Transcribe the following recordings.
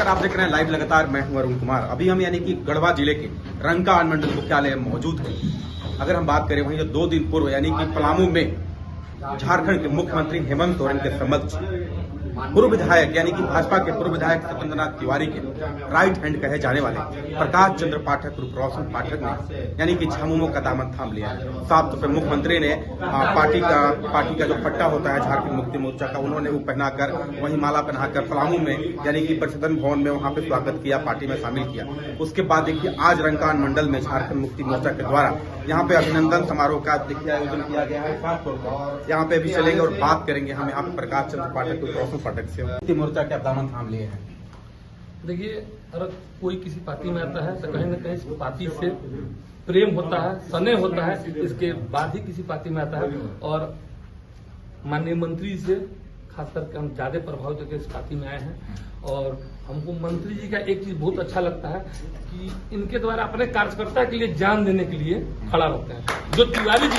आप देख रहे हैं लाइव लगातार। मैं हूं अरुण कुमार। अभी हम यानी कि गढ़वा जिले के रंका अनुमंडल मुख्यालय में मौजूद है। अगर हम बात करें वहीं जो 2 दिन पूर्व यानी कि पलामू में झारखंड के मुख्यमंत्री हेमंत सोरेन के समक्ष पूर्व विधायक यानी कि भाजपा के पूर्व विधायक सत्येंद्रनाथ तिवारी के राइट हैंड कहे जाने वाले प्रकाश चंद्र पाठक उर्फ रोशन पाठक ने यानी कि झामुमो का दामन थाम लिया है। साफ तौर पर मुख्यमंत्री ने पार्टी का जो पट्टा होता है झारखंड मुक्ति मोर्चा का, उन्होंने वो पहनाकर वहीं माला पहनाकर पलामू में यानी कि परिषदन भवन में वहां पे स्वागत किया, पार्टी में शामिल किया। उसके बाद देखिए आज रंका मंडल में झारखंड मुक्ति मोर्चा के द्वारा यहाँ पे अभिनंदन समारोह का देखिए आयोजन किया गया है। साफ तौर पर यहाँ पे अभी चलेंगे और बात करेंगे हम यहाँ पे प्रकाश चंद्र पाठक उर्फ रोशन पाठक से। मुक्ति मोर्चा के दामन थाम लिए हैं। देखिए, अगर कोई किसी पार्टी में आता है तो कहीं न कहीं इस पार्टी से प्रेम होता है, स्नेह होता है, इसके बाद ही किसी पार्टी में आता है। और माननीय मंत्री से खास करके हम ज्यादा प्रभावित होकर इस पार्टी में आए हैं। और हमको मंत्री जी का एक चीज बहुत अच्छा लगता है कि इनके द्वारा अपने कार्यकर्ता के लिए जान देने के लिए खड़ा रहते हैं। जो तिवारी जी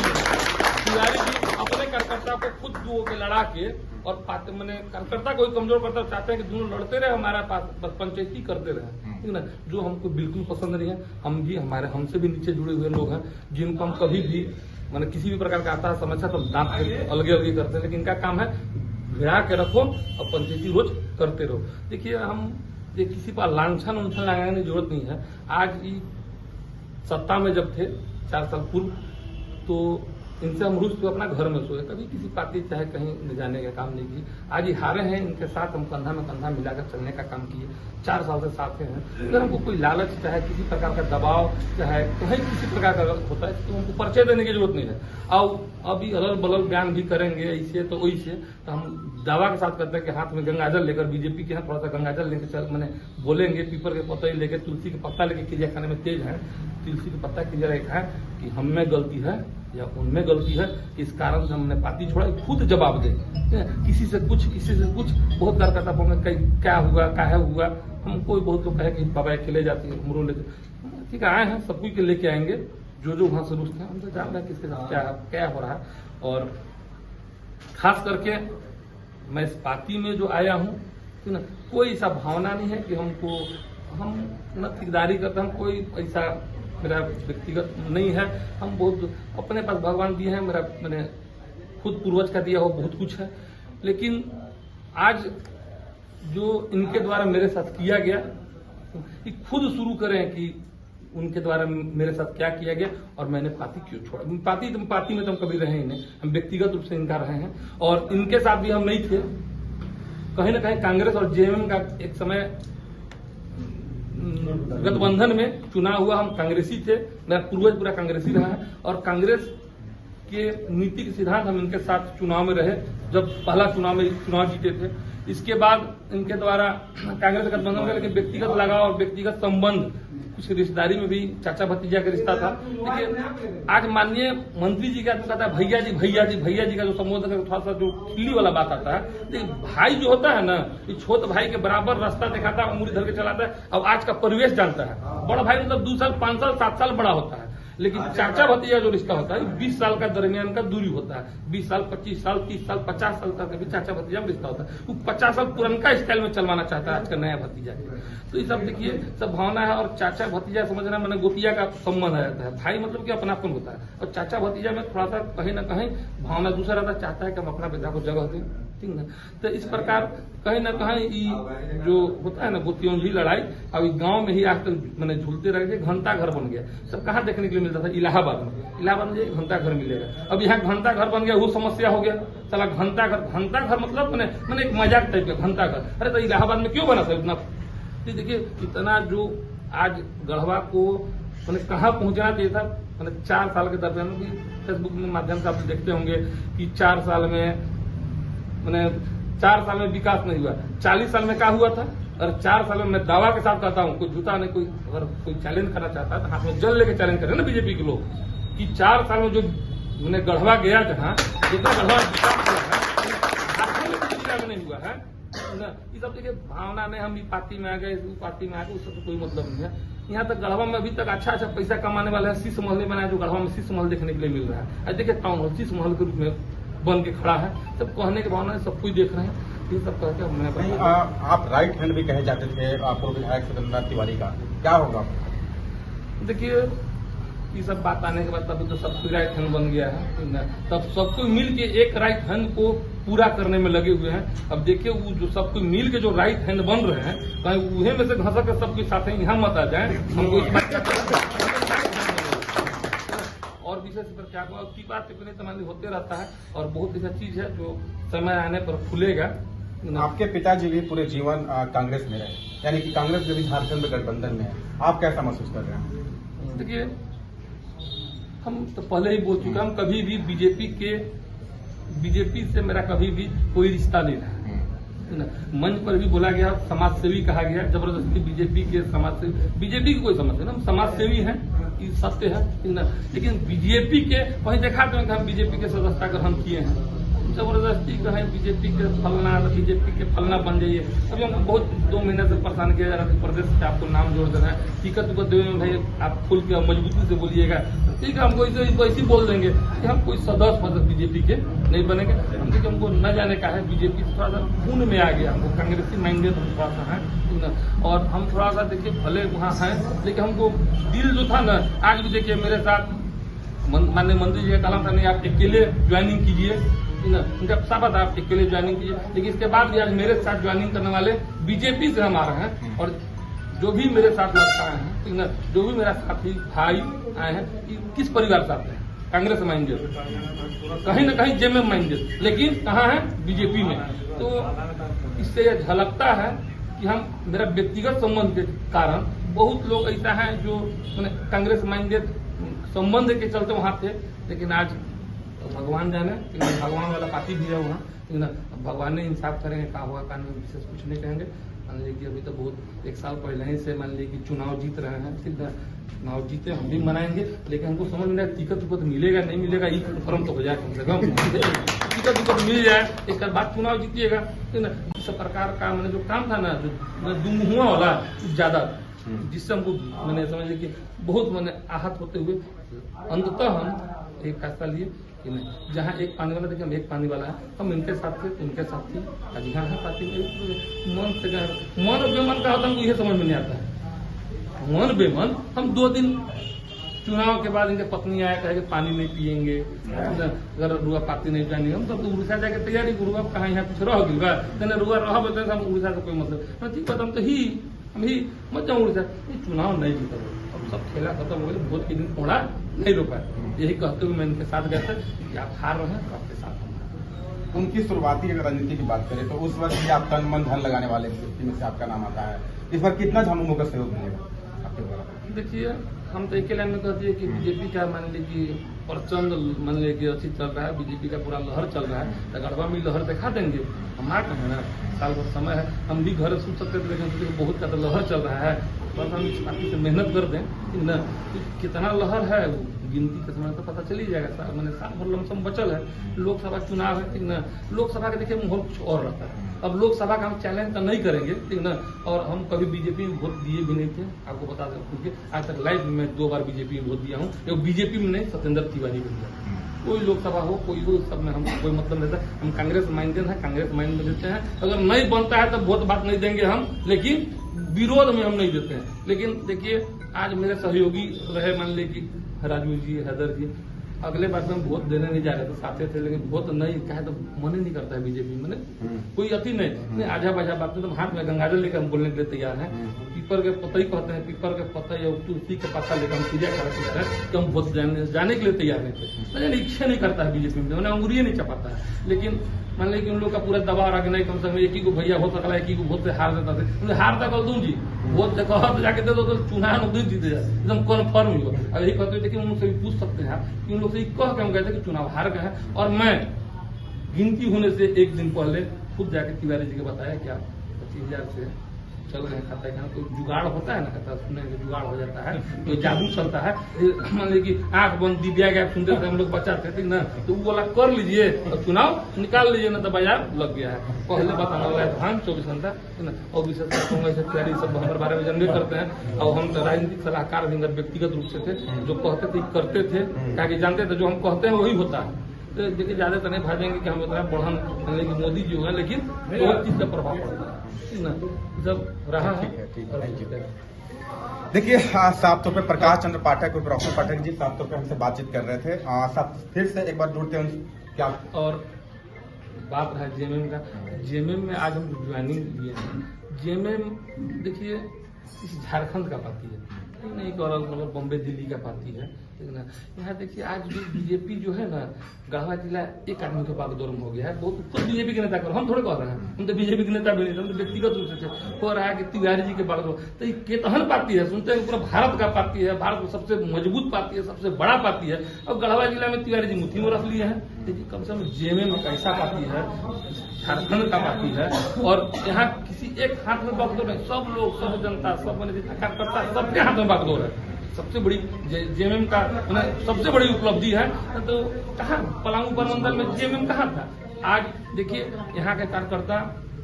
अपने कार्यकर्ता को खुद दुओ के लड़ा के और मैंने कार्यकर्ता को कमजोर करता चाहते हैं कि दोनों लड़ते रहे, हमारा पास बस पंचायती करते रहे, ठीक ना। जो हमको बिल्कुल पसंद नहीं है। हम भी हमसे भी नीचे जुड़े हुए लोग हैं जिनको हम कभी भी मैंने किसी भी प्रकार का आता है समस्या तो दांत अलगे अलगे करते हैं, लेकिन इनका काम है भिड़ा के रखो और पंचायती रोज करते रहो। देखिए, हम ये किसी पर लांछन उंछन लगाने की जरूरत नहीं है। आज ये सत्ता में जब थे 4 साल पूर्व, तो इनसे हम रुष्ट अपना घर में सोए, कभी किसी पार्टी चाहे कहीं ले जाने का काम नहीं किए। आज ये हारे हैं, इनके साथ हम कंधा में कंधा मिलाकर चलने का काम किए। 4 साल से साथ हैं। अगर हमको कोई लालच चाहे किसी प्रकार का दबाव चाहे कहीं किसी प्रकार का होता है तो हमको परिचय देने की जरूरत नहीं है। और अभी अलल बलल बयान भी करेंगे ऐसे तो वैसे, तो हम दावा के साथ करते हैं कि हाथ में गंगाजल लेकर बीजेपी के यहाँ थोड़ा सा गंगाजल लेकर चल मैंने बोलेंगे, पीपर के पत्ते लेकर तुलसी के पत्ता लेकर खिजिया खाने में तेज है, तुलसी के पत्ता खिजिया खाए कि हम में गलती है या उनमें गलती है, इस कारण से हमने पार्टी छोड़ा। खुद जवाब दे, किसी से कुछ बहुत कार्यकर्ता बोलेंगे क्या हुआ काहे हुआ। हमको बहुत लोग कहे कि बाबा खिले जाती है उम्रों लेते, ठीक है आए हैं सब कुछ के लेके आएंगे। जो वहां से रुष्ट है हम तो जान रहे हैं किसके साथ क्या हो रहा है। और खास करके मैं इस पार्टी में जो आया हूँ, ठीक ना, कोई ऐसा भावना नहीं है कि हम न ठेकेदारी करते, हम कोई ऐसा मेरा व्यक्तिगत नहीं है। हम बहुत अपने पास भगवान दिए हैं, मैंने खुद पूर्वज का दिया हो बहुत कुछ है। लेकिन आज जो इनके द्वारा मेरे साथ किया गया, ये खुद शुरू करें कि उनके द्वारा मेरे साथ क्या किया गया और मैंने पार्टी क्यों छोड़ा। पार्टी में तो हम कभी रहे ही नहीं, हम व्यक्तिगत रूप से इनका रहे हैं। और इनके साथ भी हम नहीं थे। कहीं ना कहीं कांग्रेस और जेएमएम का एक समय गठबंधन में चुनाव हुआ, हम कांग्रेसी थे, मेरा पूर्वज पूरा कांग्रेसी रहा है। और कांग्रेस के नीति के सिद्धांत हम इनके साथ चुनाव में रहे, जब पहला चुनाव जीते थे। इसके बाद इनके द्वारा कांग्रेस गठबंधन का लेकिन व्यक्तिगत लगाव और व्यक्तिगत संबंध, कुछ रिश्तेदारी में भी चाचा भतीजा का रिश्ता था। देखिए, आज माननीय मंत्री जी का कहता है भैया जी का जो संबोधन थोड़ा सा जो खिल्ली वाला बात आता है। देखिए, भाई जो होता है ना, ये छोटे भाई के बराबर रास्ता दिखाता है, उंगली धर के चलाता है। अब आज का परिवेश जानता है। बड़ा भाई मतलब 2 साल 5 साल 7 साल बड़ा होता है, लेकिन चाचा भतीजा जो रिश्ता होता है 20 साल का दरमियान का दूरी होता है। 20 साल 25 साल 30 साल 50 साल तक भी चाचा भतीजा में रिश्ता होता है। वो 50 साल पुरनका स्टाइल में चलवाना चाहता है आज का नया भतीजा। तो ये सब देखिए सब भावना है। और चाचा भतीजा समझना मैंने गोतिया का संबंध आ जाता है। भाई मतलब कि अपनापन होता है, और चाचा भतीजा में थोड़ा सा कहीं ना कहीं भावना दूसरा रहता, चाहता है कि हम अपना बेटा को जगह दें, ठीक है। तो इस प्रकार कहीं ना कहीं जो होता है ना गोतियोंझी लड़ाई, अब गांव में ही आज तक मैंने झूलते रह गए। घंटा घर बन गया, सब कहाँ देखने के लिए मिलता था? इलाहाबाद में घंटा घर मिलेगा। अब यहाँ घंटा घर बन गया, वो समस्या हो गया। चला घंटा घर मतलब मैंने एक मजाक टाइप का घंटा घर। अरे तो इलाहाबाद में क्यों बना था इतना? देखिए, इतना जो आज गढ़वा को मैंने कहाँ पहुंचना चाहिए था। मैंने 4 साल के दरमियान फेसबुक के माध्यम से आप देखते होंगे कि 4 साल में विकास नहीं हुआ। 40 साल में क्या हुआ था? और 4 साल में मैं दावा के साथ कहता हूँ, कोई झूठा नहीं, कोई अगर कोई चैलेंज करना चाहता है तो हाथ में जल लेके चैलेंज करे ना बीजेपी के लोग, कि 4 साल में जो मैंने गढ़वा गया जहाँ जितना गढ़वा विकास नहीं हुआ है ना। ये सब देखिए भावना में हम पार्टी में आ गए, पार्टी में आ गए, उससे तो कोई मतलब नहीं है। यहाँ तक गढ़वा में अभी तक अच्छा पैसा कमाने वाला है शीश महल नहीं बनाया, जो गढ़वा में शीश महल देखने के लिए मिल रहा है। देखिए टाउन हॉल शीश महल के रूप में बन के खड़ा है। सब कहने की भावना है, सब कुछ देख रहे हैं। ये सब कह के मैं नहीं, आप राइट हैंड भी कहे जाते थे पूर्व विधायक सत्येंद्र तिवारी का, क्या होगा? देखिए ये सब बात आने के बाद तभी तो सब कोई राइट हैंड बन गया है, तब सब कोई मिल के एक राइट हैंड को पूरा करने में लगे हुए हैं। अब देखिए वो जो सब कोई मिल के जो राइट हैंड बन रहे हैं, कहीं उन्हें में से घसक के सबके साथ यहाँ मत आ जाए। हमको इस बात और विशेष पर क्या की बात इतने तमानी होते रहता है और बहुत ऐसा चीज है जो समय आने पर खुलेगा। आपके पिताजी भी पूरे जीवन कांग्रेस में रहे, यानी कि कांग्रेस जो भी झारखंड में गठबंधन में है, आप कैसा महसूस कर रहे हैं? देखिए हम तो पहले ही बोल चुके हैं, हम कभी भी बीजेपी से मेरा कभी भी कोई रिश्ता नहीं रहा। मंच पर भी बोला गया, समाज सेवी कहा गया, जबरदस्ती बीजेपी के समाज सेवी, बीजेपी की कोई समझ नहीं, हम समाज सेवी हैं, ये सत्य है। लेकिन बीजेपी के वहीं देखा तो हम बीजेपी के सदस्यता ग्रहण किए हैं, जबरदस्ती कहें बीजेपी के फलना बन जाइए। अभी हमको बहुत 2 महीने से परेशान किया जा रहा है, प्रदेश से आपको नाम जोड़ देना है, टिकट को देने में भाई आप खुल के मजबूती से बोलिएगा, ठीक है हमको ऐसे बोल देंगे कि हम कोई सदस्य मतलब बीजेपी के नहीं बनेंगे। हम देखिए हमको न जाने का है, बीजेपी थोड़ा सा खून में आ गया, हमको कांग्रेसी माइंडेड हम थोड़ा सा है और हम थोड़ा सा देखिए भले वहाँ हैं, लेकिन हमको दिल जो था ना, आज भी देखिए मेरे साथ माननीय मंत्री जी का कलम था, नहीं आप अकेले ज्वाइनिंग कीजिए, उनका साफा था आप अकेले ज्वाइनिंग कीजिए, लेकिन इसके बाद भी आज मेरे साथ ज्वाइनिंग करने वाले बीजेपी से हम आ रहे हैं और जो भी मेरे साथ लगता है, जो भी मेरा साथी भाई आए हैं, किस परिवार से आते हैं? कांग्रेस माइंडेड, कहीं न कहीं जेएमएम माइंडेड, लेकिन कहाँ है? बीजेपी में। तो इससे यह झलकता है कि हम मेरा व्यक्तिगत संबंध के कारण बहुत लोग ऐसा है जो कांग्रेस माइंडेड संबंध के चलते वहां थे, लेकिन आज भगवान जाने, भगवान वाला पार्टी भी है वहाँ, भगवान ने इंसाफ करेंगे, क्या होगा क्या नहीं विशेष कुछ नहीं कहेंगे। मान लीजिए कि अभी तो बहुत 1 साल पहले ही से मान लीजिए कि चुनाव जीत रहे हैं, ठीक है चुनाव जीते हम भी मनाएंगे, लेकिन हमको समझ में नहीं टिकट उकट मिलेगा नहीं मिलेगा, ये कन्फर्म तो हो जाए कम से कम, टिकट उकट मिल जाए, एक बाद चुनाव जीतिएगा, ठीक है। इस प्रकार का मैंने जो काम था ना, जो दुमुआ वाला ज्यादा, जिससे हमको मैंने समझ कि बहुत मैंने आहत होते हुए अंततः हम एक फैसला लिए कि नहीं, जहाँ एक पानी वाला देखिए हम एक पानी वाला है, हम इनके साथ थे उनके साथ थी, आज यहाँ है पार्टी में। मन से मन और बेमन का होता है, हमको यह समझ में नहीं आता है। मन बेमन हम 2 दिन चुनाव के बाद इनके पत्नी आया कहे कि पानी नहीं पियेंगे, अगर रुआ पार्टी नहीं जाएंगे, हम तो उड़ीसा जाके तैयारी रुआ कहाँ यहाँ कुछ रह गई रुआ रह बता हम उड़ीसा का कोई मतलब ठीक है, हम ही मत जाऊँ उड़ीसा, चुनाव नहीं जीता, अब सब खेला खत्म हो गया, वोट के दिन थोड़ा नहीं रोका, यही कहते हुए मैं इनके साथ गया था कि आप हार रहे हैं तो आपके साथ। उनकी शुरुआती अगर राजनीति की बात करें तो उस वक्त भी आप तन मन धन लगाने वाले व्यक्ति में से आपका नाम आता है, इस बार कितना झामुमो का सहयोग मिलेगा आपके द्वारा? देखिए हम तो एक लाइन में कहते हैं कि बीजेपी का मान लीजिए प्रचंड मान लीजिए कि अच्छी चल रहा है, बीजेपी का पूरा लहर चल रहा है, तो गढ़वा में लहर दिखा देंगे, हमारा कहें ना साल भर समय है, हम भी घर सूझ सकते थे, लेकिन बहुत ज्यादा लहर चल रहा है, बस हम इस पार्टी से मेहनत कर दें न, कितना लहर है गिनती के समय तो पता चल ही जाएगा। मैंने साल भर लमसम बचल है, लोकसभा चुनाव है, ठीक न, लोकसभा के देखिए माहौल कुछ और रहता है, अब लोकसभा का हम चैलेंज तो नहीं करेंगे, ठीक ना, और हम कभी बीजेपी में वोट दिए भी नहीं थे, आपको बता दें, आज तक लाइफ में 2 बार बीजेपी में वोट दिया हूँ, बीजेपी में नहीं सत्येंद्र तिवारी को दिया। कोई लोकसभा हो कोई हो, सब में हम कोई मतलब नहीं था, हम कांग्रेस माइंडेड है, कांग्रेस माइंड में देते हैं, अगर नहीं बनता है तो वोट बात नहीं देंगे हम, लेकिन विरोध में हम नहीं देते हैं। लेकिन देखिए आज मेरे सहयोगी रहे, मान लीजिए कि राजू जी, हैदर जी, अगले बार में वोट देने नहीं जा रहे थे, साथे थे, लेकिन वोट नहीं कहे तो मन ही नहीं करता है बीजेपी में, कोई अति नहीं आजा बाजा बात नहीं, तो हाथ में गंगाजल लेकर हम बोलने के लिए तैयार हैं, पीपर के पत्ते ही कहते हैं, पीपर के पत्ते या तुलसी के पत्ता लेकर हम पूजा करते हैं कि हम वोट जाने के लिए तैयार नहीं थे, मैंने इच्छा नहीं करता है बीजेपी में, मैंने अंगुरिया नहीं चपाता है, लेकिन मान लीजिए कि उन लोग का पूरा दबाव रहा कि नहीं कम से कम एक ही को भैया हो सकता है, एक ही को वोट से हार देता थे, हार तक कर दूं जी, वोट कहो तो जाके दे दो तो चुनाव नहीं जीते जाए, एकदम कन्फर्म ही हो। अब यही कहते देखिए उन लोग से भी पूछ सकते हैं आप कि उन लोग से कह के हम कहते कि चुनाव हार गए हैं, और मैं गिनती होने से 1 दिन पहले खुद जाके तिवारी जी को बताया क्या 25,000 से चल रहे खाता है, कोई जुगाड़ होता है ना, कहता सुनने में जुगाड़ हो जाता है, कोई जादू चलता है, मान लीजिए कि आंख बंद दिव्या गैप सुनते थे हम लोग बच्चा थे ना, तो वो वाला कर लीजिए और चुनाव निकाल लीजिए ना, तो बाजार लग गया है। पहले बात हमारा धान 24 घंटा है ना, और विशेषकर कांग्रेस तैयारी सब हमारे बारे में जानवे करते हैं, और हम तो राजनीतिक सलाहकार भी व्यक्तिगत रूप से थे, जो कहते थे करते थे, क्या जानते थे जो हम कहते हैं वही होता है, तो देखिए ज्यादातर नहीं भाजेंगे कि हम इतना बढ़न यानी कि मोदी जी हुए, लेकिन बहुत चीज का प्रभाव पड़ता है, ठीक ना, सब रहा है। और देखिए साफ तौर पे प्रकाश चंद्र पाठक और प्रोफेसर पाठक जी साफ तौर पे हमसे बातचीत कर रहे थे। साहब फिर से एक बार जुड़ते हैं क्या। और बात रहा जेएमएम का, जेएमएम में आज हम ज्वाइनिंग लिए हैं। जेएमएम देखिए इस झारखंड का पार्टी है, नहीं कि और मतलब बॉम्बे दिल्ली का पार्टी है, ठीक ना। यहाँ देखिए आज भी बीजेपी जो है ना, गढ़वा जिला एक आदमी के बागडोर में हो गया है। बहुत खुद बीजेपी के नेता करो, हम थोड़े कह रहे हैं, हम तो बीजेपी के नेता भी नहीं, हम तो व्यक्तिगत रूप से हो रहा है कि तिवारी जी के बागडोर। तो ये केतहन पार्टी है, सुनते हैं पूरा भारत का पार्टी है, भारत में सबसे मजबूत पार्टी है, सबसे बड़ा पार्टी है। और गढ़वा जिला में तिवारी जी मुट्ठी में रख लिए हैं। देखिए कम से कम जेएमएम एक ऐसा पार्टी है, झारखंड का पार्टी है, और यहाँ किसी एक हाथ में बागडोर नहीं, सब लोग, सब जनता, सब कार्यकर्ता, सबके हाथ में बागडोर है। सबसे बड़ी जेएमएम का सबसे बड़ी उपलब्धि है। तो कहाँ पलामू प्रमंडल में जेएमएम कहाँ था? आज देखिए यहाँ के कार्यकर्ता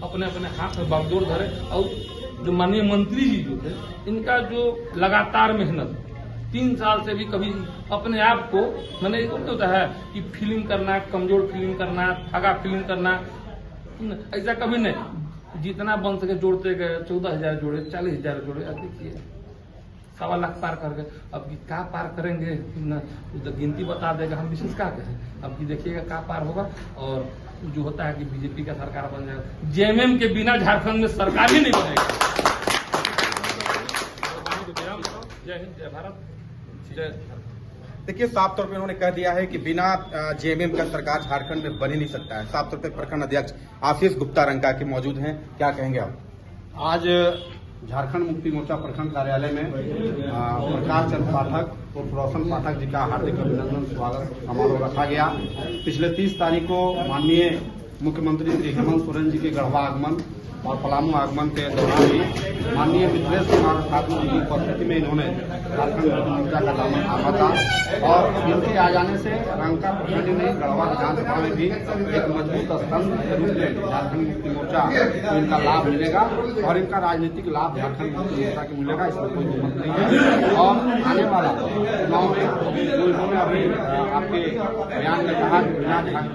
अपने अपने हाथ में बागडोर धरे, और जो माननीय मंत्री जी जो थे, इनका जो लगातार मेहनत 3 साल से भी कभी अपने आप को मैंने एक होता है कि फिल्म करना, कमजोर फिल्म करना, ठगा फिल्म करना, ऐसा कभी नहीं। जितना बन सके जोड़ते गए, 14,000 जोड़े, 40,000 जोड़े। अब देखिए 1.25 लाख पार कर गए, अब क्या पार करेंगे न, तो गिनती बता देगा, हम विशेष क्या कहें। अब देखिएगा क्या पार होगा, और जो होता है कि बीजेपी का सरकार बन जाएगा। जेएमएम के बिना झारखंड में सरकार ही नहीं बनेगा। जय हिंद, जय भारत, जय। देखिए साफ तौर पे उन्होंने कह दिया है कि बिना जेएमएम का सरकार झारखंड में बन ही नहीं सकता है। साफ तौर पे प्रखंड अध्यक्ष आशीष गुप्ता रंका के मौजूद हैं, क्या कहेंगे आप? आज झारखंड मुक्ति मोर्चा प्रखंड कार्यालय में प्रकाश चंद्र पाठक और प्रोफेसर पाठक जी का हार्दिक अभिनंदन स्वागत समारोह रखा गया। पिछले 30 तारीख को माननीय मुख्यमंत्री श्री हेमंत सोरेन जी के गढ़वा आगमन और पलामू आगमन के दौरान ही माननीय मिथिलेश कुमार ठाकुर जी की उपस्थिति में इन्होंने झारखंड मुक्ति मोर्चा का दामन थामा था, और इनके आ जाने से रंका प्रखंड में गढ़वा विधानसभा में भी एक मजबूत स्तंभ के रूप में झारखंड मुक्ति मोर्चा को इनका लाभ मिलेगा, और इनका राजनीतिक लाभ झारखंड मुक्ति मोर्चा को मिलेगा, इसमें कोई दुमत नहीं है। और आने वाला चुनाव में जो इन्होंने अभी आपके बयान में कहा कि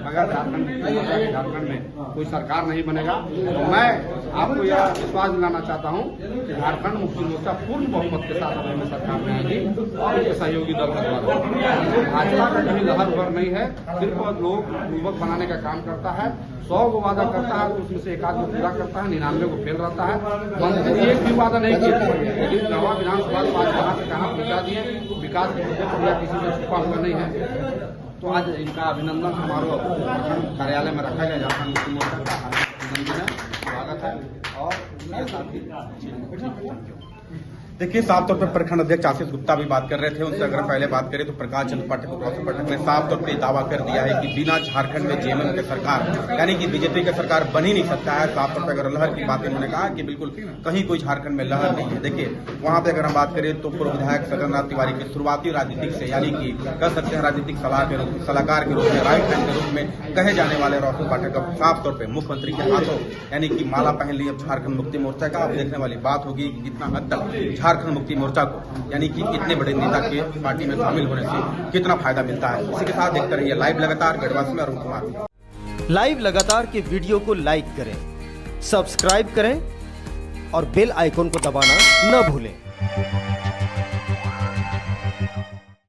बगैर झारखंड मुक्ति मोर्चा के झारखंड में कोई सरकार नहीं बनेगा, तो मैं आपको यह विश्वास दिलाना चाहता हूं कि झारखंड मुक्ति मोर्चा पूर्ण बहुमत के साथ अपने सरकार में आएगी, और इसके सहयोगी दल का द्वारा भाजपा का कभी लहर भर नहीं है, सिर्फ लोग पूर्वक बनाने का काम करता है। 100 को वादा करता है तो उसमें से 1 आध को पूरा करता है, 99 को फेल रहता है। मंत्री एक भी वादा नहीं किया, लेकिन गढ़वा विधानसभा को आज कहां से कहां पहुंचा दिए, विकास के मुद्दे पर किसी से छुपा हुआ नहीं है। तो आज इनका अभिनंदन समारोह प्रखंड कार्यालय में रखा गया। झारखंड मुक्ति मोर्चा का हार्दिक स्वागत है, और उनके साथ ही देखिए साफ तौर पर प्रखंड अध्यक्ष आशीष गुप्ता भी बात कर रहे थे। उनसे अगर पहले बात करें तो प्रकाश चंद्र पाठक और प्रोफेसर पाठक ने साफ तौर पर दावा कर दिया है कि बिना झारखंड में जेएमएम की सरकार यानी कि बीजेपी की सरकार बन ही नहीं सकता है। साफ तौर पर अगर लहर की बात उन्होंने कहा कि बिल्कुल कहीं कोई झारखंड में लहर नहीं है। देखिए वहां पे अगर हम बात करें तो पूर्व विधायक सगननाथ तिवारी के शुरुआती राजनीतिक से यानी कि कह सकते हैं राजनीतिक सलाहकार के रूप में, राइट हैंड के रूप में कहे जाने वाले प्रोफेसर पाठक अब साफ तौर पर मुख्यमंत्री के हाथों यानी कि माला पहन ली अब झारखंड मुक्ति मोर्चा का। अब देखने वाली बात होगी कि कितना हद तक झारखंड मुक्ति मोर्चा यानी कि इतने बड़े नेता के पार्टी में शामिल होने से कितना फायदा मिलता है। इसी के साथ देखते रहिए लाइव लगातार गढ़वा से अरुण कुमार। लाइव लगातार के वीडियो को लाइक करें, सब्सक्राइब करें और बेल आइकॉन को दबाना न भूलें।